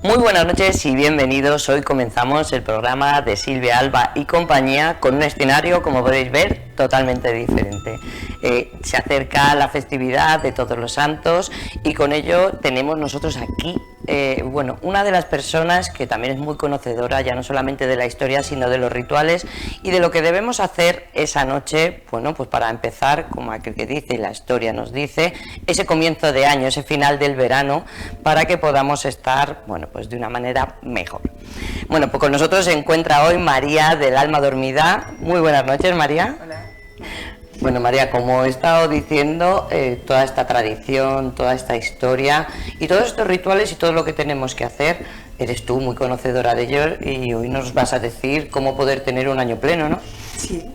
Muy buenas noches y bienvenidos. Hoy comenzamos el programa de Silvia Alba y compañía con un escenario, como podéis ver, totalmente diferente. Se acerca la festividad de Todos los Santos y con ello tenemos nosotros aquí, una de las personas que también es muy conocedora ya no solamente de la historia sino de los rituales y de lo que debemos hacer esa noche, bueno, pues para empezar, como aquel que dice y la historia nos dice, ese comienzo de año, ese final del verano, para que podamos estar, bueno, pues de una manera mejor. Bueno, pues con nosotros se encuentra hoy María del Alma Dormida. Muy buenas noches, María. Hola. Bueno, María, como he estado diciendo, toda esta tradición, toda esta historia y todos estos rituales y todo lo que tenemos que hacer, eres tú muy conocedora de ello y hoy nos vas a decir cómo poder tener un año pleno, ¿no? Sí,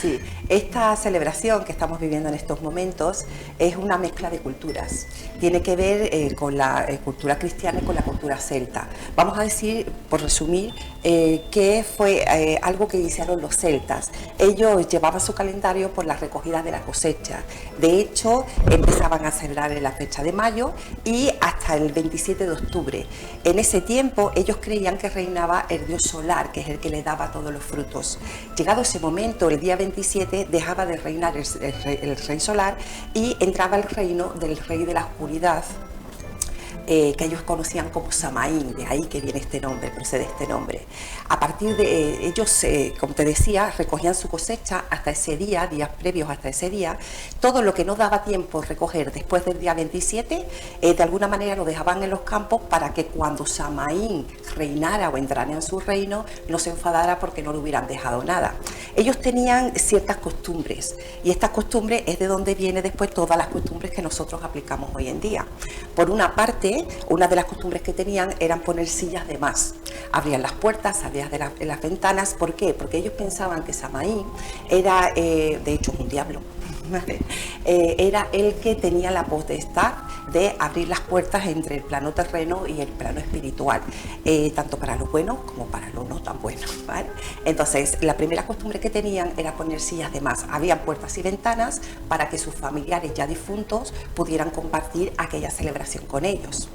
sí. Esta celebración que estamos viviendo en estos momentos es una mezcla de culturas. Tiene que ver con la cultura cristiana y con la cultura celta. Vamos a decir, por resumir, que fue algo que iniciaron los celtas. Ellos llevaban su calendario por las recogidas de la cosecha. De hecho, empezaban a celebrar en la fecha de mayo y hasta el 27 de octubre. En ese tiempo, ellos creían que reinaba el dios solar, que es el que le daba todos los frutos. Llegado ese momento, el día 27, dejaba de reinar el rey solar y entraba el reino del rey de la oscuridad, que ellos conocían como Samaín, de ahí que viene este nombre, procede este nombre. A partir de ellos, como te decía, recogían su cosecha hasta ese día, días previos hasta ese día. Todo lo que no daba tiempo recoger después del día 27, de alguna manera lo dejaban en los campos para que cuando Samaín reinara o entrara en su reino, no se enfadara porque no le hubieran dejado nada. Ellos tenían ciertas costumbres y estas costumbres es de donde viene después todas las costumbres que nosotros aplicamos hoy en día. Por una parte, una de las costumbres que tenían eran poner sillas de más. Abrían las puertas, abrían las ventanas. ¿Por qué? Porque ellos pensaban que Samaín era, de hecho, un diablo. ¿Vale? Era el que tenía la potestad de abrir las puertas entre el plano terreno y el plano espiritual, tanto para lo bueno como para lo no tan bueno, ¿vale? Entonces, la primera costumbre que tenían era poner sillas de más. Habían puertas y ventanas para que sus familiares ya difuntos pudieran compartir aquella celebración con ellos.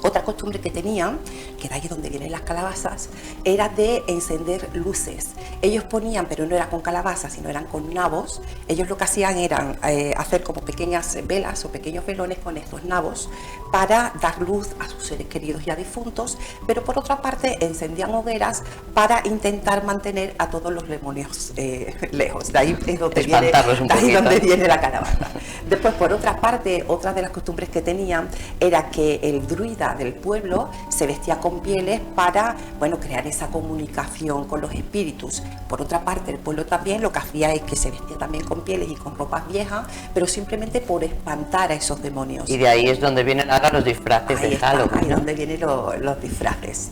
Otra costumbre que tenían, que de ahí es donde vienen las calabazas, era de encender luces. Ellos ponían, pero no era con calabazas, sino eran con nabos. Ellos lo que hacían eran hacer como pequeñas velas o pequeños velones con estos nabos para dar luz a sus seres queridos ya difuntos, pero por otra parte encendían hogueras para intentar mantener a todos los demonios lejos. De ahí es donde viene la calabaza. Después, por otra parte, otra de las costumbres que tenían era que el druida del pueblo se vestía con pieles para, bueno, crear esa comunicación con los espíritus. Por otra parte, el pueblo también lo que hacía es que se vestía también con pieles y con ropas viejas, pero simplemente por espantar a esos demonios. Y de ahí es donde vienen ahora los disfraces de Halloween. Ahí es donde vienen los disfraces.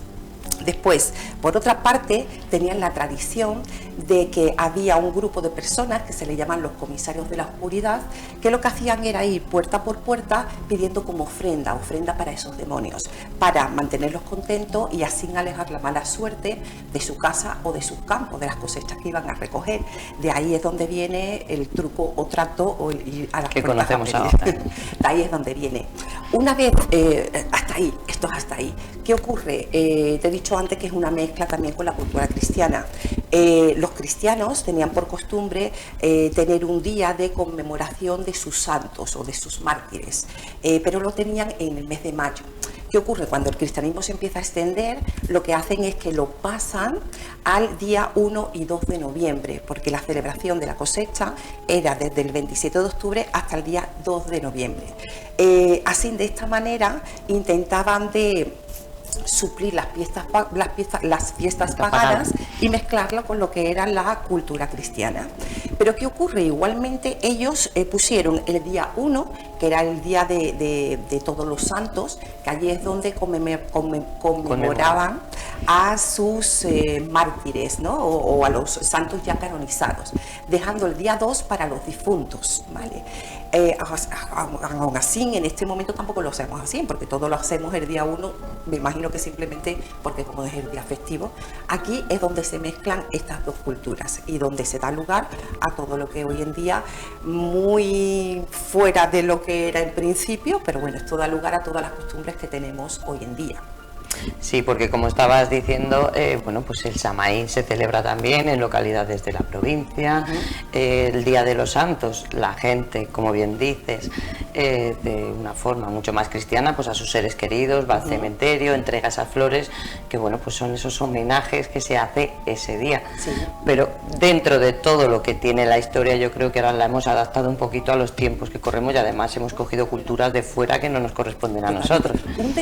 Después, por otra parte, tenían la tradición de que había un grupo de personas que se le llaman los comisarios de la oscuridad, que lo que hacían era ir puerta por puerta pidiendo como ofrenda para esos demonios, para mantenerlos contentos y así alejar la mala suerte de su casa o de sus campos, de las cosechas que iban a recoger. De ahí es donde viene el truco o trato o el ir a las que puertas conocemos ahora. De ahí es donde viene. Una vez, hasta ahí, esto es hasta ahí. ¿Qué ocurre? Te he dicho antes que es una mezcla también con la cultura cristiana. Los cristianos tenían por costumbre tener un día de conmemoración de sus santos o de sus mártires, pero lo tenían en el mes de mayo. ¿Qué ocurre? Cuando el cristianismo se empieza a extender, lo que hacen es que lo pasan al día 1 y 2 de noviembre, porque la celebración de la cosecha era desde el 27 de octubre hasta el día 2 de noviembre. Así, de esta manera, intentaban de suplir las fiestas paganas y mezclarla con lo que era la cultura cristiana. Pero ¿qué ocurre? Igualmente ellos pusieron el día 1, que era el día de Todos los Santos, que allí es donde conmemoraban a sus mártires, ¿no? O a los santos ya canonizados, dejando el día 2 para los difuntos, ¿vale? Aún así, en este momento tampoco lo hacemos así, porque todo lo hacemos el día 1, me imagino que simplemente porque como es el día festivo. Aquí es donde se mezclan estas dos culturas y donde se da lugar a todo lo que hoy en día, muy fuera de lo que era en principio, pero bueno, esto da lugar a todas las costumbres que tenemos hoy en día. Sí, porque como estabas diciendo, bueno, pues el Samaín se celebra también en localidades de la provincia. El Día de los Santos, la gente, como bien dices, de una forma mucho más cristiana, pues a sus seres queridos, va al cementerio, entrega esas flores, que bueno, pues son esos homenajes que se hace ese día. Sí. Pero dentro de todo lo que tiene la historia, yo creo que ahora la hemos adaptado un poquito a los tiempos que corremos y además hemos cogido culturas de fuera que no nos corresponden a nosotros. Un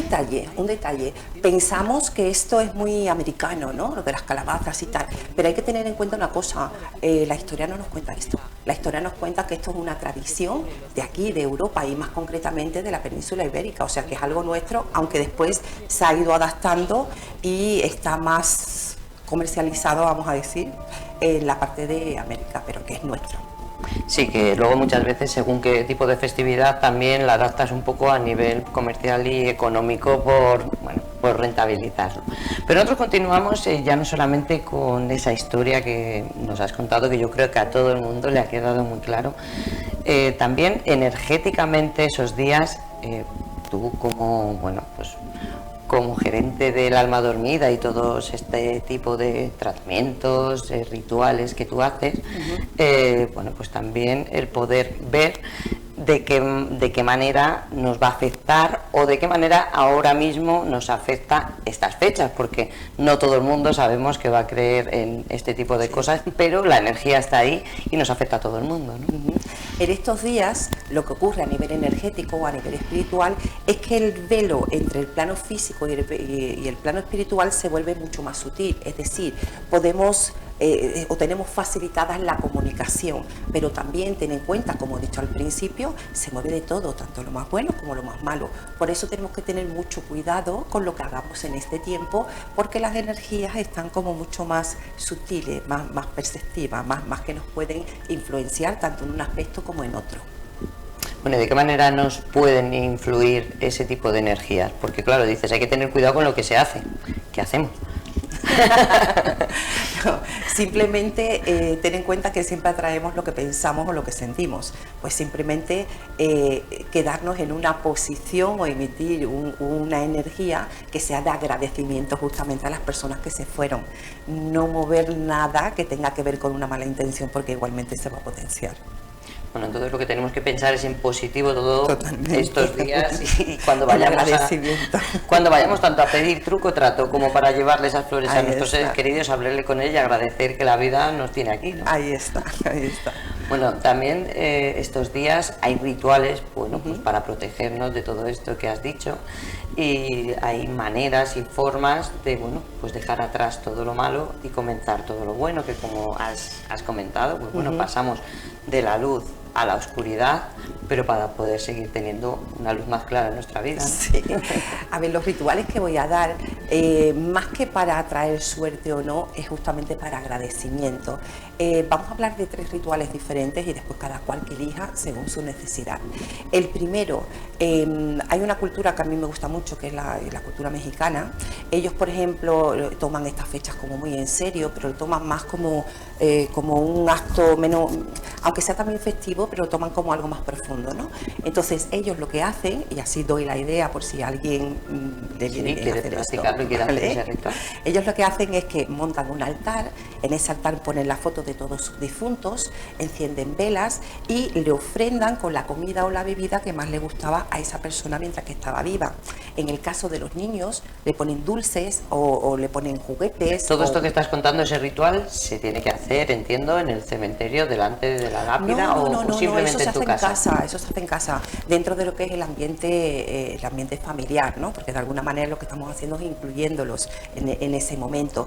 detalle. Pensamos que esto es muy americano, ¿no? Lo de las calabazas y tal, pero hay que tener en cuenta una cosa, la historia no nos cuenta esto. La historia nos cuenta que esto es una tradición de aquí, de Europa y más concretamente de la península ibérica, o sea que es algo nuestro, aunque después se ha ido adaptando y está más comercializado, vamos a decir, en la parte de América, pero que es nuestro. Sí, que luego muchas veces, según qué tipo de festividad, también la adaptas un poco a nivel comercial y económico por rentabilizarlo. Pero nosotros continuamos ya no solamente con esa historia que nos has contado, que yo creo que a todo el mundo le ha quedado muy claro. También energéticamente esos días, tú como, bueno, pues como gerente del alma dormida y todos este tipo de tratamientos, rituales que tú haces, bueno, pues también el poder ver de qué manera nos va a afectar o de qué manera ahora mismo nos afecta estas fechas, porque no todo el mundo sabemos que va a creer en este tipo de cosas, pero la energía está ahí y nos afecta a todo el mundo, ¿no? En estos días lo que ocurre a nivel energético o a nivel espiritual es que el velo entre el plano físico y el plano espiritual se vuelve mucho más sutil, es decir, podemos o tenemos facilitadas la comunicación, pero también ten en cuenta, como he dicho al principio, se mueve de todo, tanto lo más bueno como lo más malo. Por eso tenemos que tener mucho cuidado con lo que hagamos en este tiempo, porque las energías están como mucho más sutiles, más perceptivas, más que nos pueden influenciar tanto en un aspecto como en otro. Bueno, ¿y de qué manera nos pueden influir ese tipo de energías? Porque claro, dices, hay que tener cuidado con lo que se hace. ¿Qué hacemos? No, simplemente ten en cuenta que siempre atraemos lo que pensamos o lo que sentimos. Pues simplemente quedarnos en una posición o emitir una energía que sea de agradecimiento justamente a las personas que se fueron. No mover nada que tenga que ver con una mala intención, porque igualmente se va a potenciar. Bueno, entonces lo que tenemos que pensar es en positivo todo Totalmente. Estos días y cuando vayamos tanto a pedir truco trato como para llevarle esas flores a nuestros seres queridos, hablarle con ella y agradecer que la vida nos tiene aquí, ¿no? Ahí está, ahí está. Bueno, también estos días hay rituales, bueno, pues para protegernos de todo esto que has dicho, y hay maneras y formas de, bueno, pues dejar atrás todo lo malo y comenzar todo lo bueno, que como has comentado, pues bueno, pasamos de la luz a la oscuridad, pero para poder seguir teniendo una luz más clara en nuestra vida, ¿no? Sí. A ver, los rituales que voy a dar, más que para atraer suerte o no, es justamente para agradecimiento. Vamos a hablar de 3 rituales diferentes y después cada cual que elija según su necesidad. El primero, hay una cultura que a mí me gusta mucho, que es la cultura mexicana. Ellos, por ejemplo, toman estas fechas como muy en serio, pero lo toman más como un acto menos, aunque sea también festivo, pero lo toman como algo más profundo, ¿no? Entonces ellos lo que hacen, y así doy la idea por si alguien quiere practicarlo y quiere hacer ese ritual. Ellos lo que hacen es que montan un altar, en ese altar ponen la foto de todos sus difuntos, encienden velas y le ofrendan con la comida o la bebida que más le gustaba a esa persona mientras que estaba viva. En el caso de los niños, le ponen dulces o le ponen juguetes. Todo esto que estás contando, ese ritual, se tiene que hacer, entiendo, en el cementerio delante de la lápida o simplemente eso se en tu hace casa. en casa. eso se hace en casa, dentro de lo que es el ambiente familiar, ¿no? Porque de alguna manera lo que estamos haciendo es incluyéndolos en ese momento.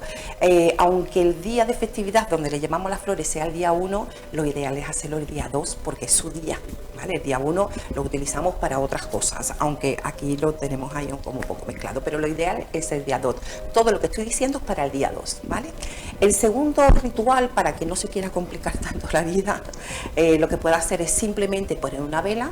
Aunque el día de festividad donde le llamamos las flores sea el día 1, lo ideal es hacerlo el día 2 porque es su día, ¿vale? El día 1 lo utilizamos para otras cosas, aunque aquí lo tenemos ahí como un poco mezclado, pero lo ideal es el día 2. Todo lo que estoy diciendo es para el día 2, ¿vale? El segundo ritual, para que no se quiera complicar tanto la vida, lo que puede hacer es simplemente poner una vela.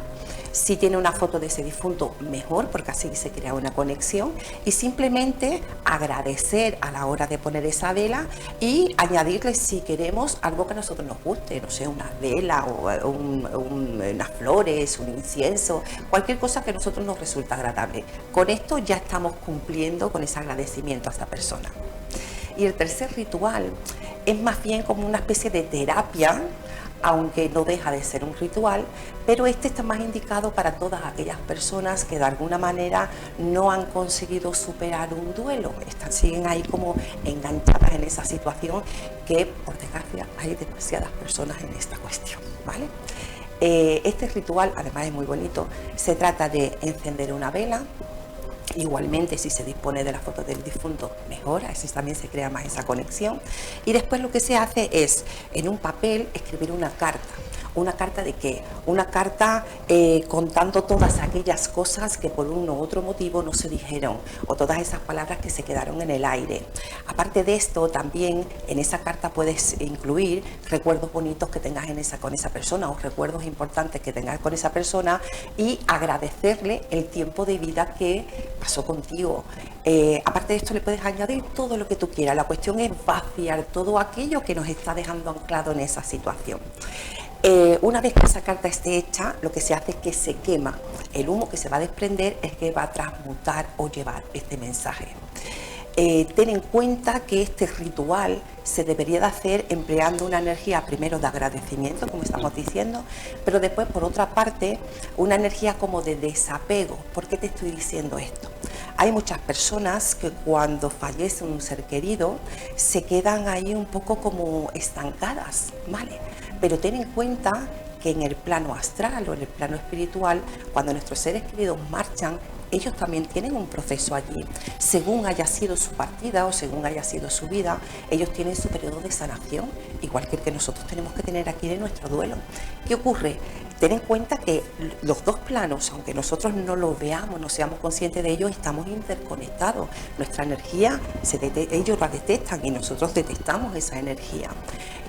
Si tiene una foto de ese difunto, mejor, porque así se crea una conexión, y simplemente agradecer a la hora de poner esa vela y añadirle, si queremos, algo que a nosotros nos guste, no sé, una vela o unas flores, un incienso, cualquier cosa que a nosotros nos resulta agradable. Con esto ya estamos cumpliendo con ese agradecimiento a esta persona. Y el tercer ritual es más bien como una especie de terapia, aunque no deja de ser un ritual, pero este está más indicado para todas aquellas personas que de alguna manera no han conseguido superar un duelo, siguen ahí como enganchadas en esa situación, que por desgracia hay demasiadas personas en esta cuestión, ¿vale? Este ritual además es muy bonito, se trata de encender una vela. Igualmente, si se dispone de la foto del difunto, mejor, así también se crea más esa conexión. Y después lo que se hace es, en un papel, escribir una carta. ¿Una carta de qué? Una carta contando todas aquellas cosas que por uno u otro motivo no se dijeron, o todas esas palabras que se quedaron en el aire. Aparte de esto, también en esa carta puedes incluir recuerdos bonitos que tengas con esa persona, o recuerdos importantes que tengas con esa persona, y agradecerle el tiempo de vida que pasó contigo. Aparte de esto, le puedes añadir todo lo que tú quieras. La cuestión es vaciar todo aquello que nos está dejando anclado en esa situación. Una vez que esa carta esté hecha, lo que se hace es que se quema. El humo que se va a desprender es que va a transmutar o llevar este mensaje. Ten en cuenta que este ritual se debería de hacer empleando una energía primero de agradecimiento, como estamos diciendo, pero después, por otra parte, una energía como de desapego. ¿Por qué te estoy diciendo esto? Hay muchas personas que cuando fallece un ser querido se quedan ahí un poco como estancadas, ¿vale? Pero ten en cuenta que en el plano astral o en el plano espiritual, cuando nuestros seres queridos marchan, ellos también tienen un proceso allí. Según haya sido su partida o según haya sido su vida, ellos tienen su periodo de sanación, igual que el que nosotros tenemos que tener aquí en nuestro duelo. ¿Qué ocurre? Ten en cuenta que los dos planos, aunque nosotros no lo veamos, no seamos conscientes de ello, estamos interconectados. Nuestra energía, ellos la detectan y nosotros detectamos esa energía.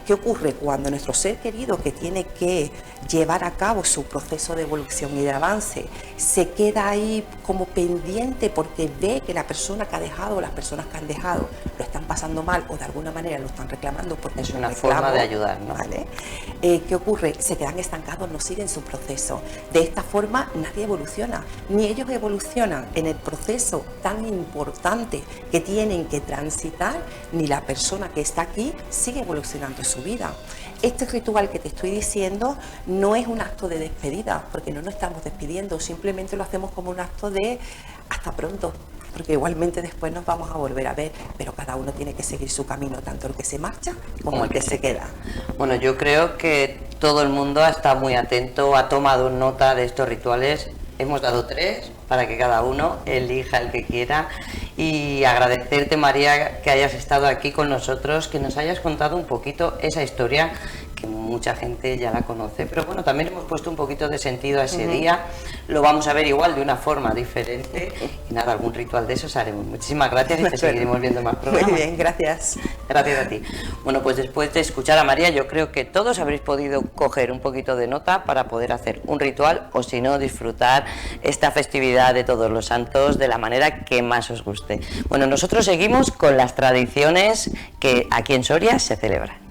¿Qué ocurre? Cuando nuestro ser querido, que tiene que llevar a cabo su proceso de evolución y de avance, se queda ahí como pendiente porque ve que la persona que ha dejado o las personas que han dejado lo están pasando mal o de alguna manera lo están reclamando porque es una forma de ayudar, ¿no? ¿Vale? ¿Qué ocurre? Se quedan estancados, no siguen su proceso. De esta forma nadie evoluciona, ni ellos evolucionan en el proceso tan importante que tienen que transitar, ni la persona que está aquí sigue evolucionando su vida. Este ritual que te estoy diciendo no es un acto de despedida, porque no nos estamos despidiendo, simplemente lo hacemos como un acto de hasta pronto, porque igualmente después nos vamos a volver a ver, pero cada uno tiene que seguir su camino, tanto el que se marcha como el que se queda. Bueno, yo creo que todo el mundo está muy atento, ha tomado nota de estos rituales. Hemos dado 3 para que cada uno elija el que quiera, y agradecerte, María, que hayas estado aquí con nosotros, que nos hayas contado un poquito esa historia que mucha gente ya la conoce, pero bueno, también hemos puesto un poquito de sentido a ese día. Lo vamos a ver igual de una forma diferente y nada, algún ritual de esos haremos. Muchísimas gracias y te seguiremos viendo más programas. Muy bien, gracias. Gracias a ti. Bueno, pues después de escuchar a María, yo creo que todos habréis podido coger un poquito de nota para poder hacer un ritual, o si no, disfrutar esta festividad de Todos los Santos de la manera que más os guste. Bueno, nosotros seguimos con las tradiciones que aquí en Soria se celebran.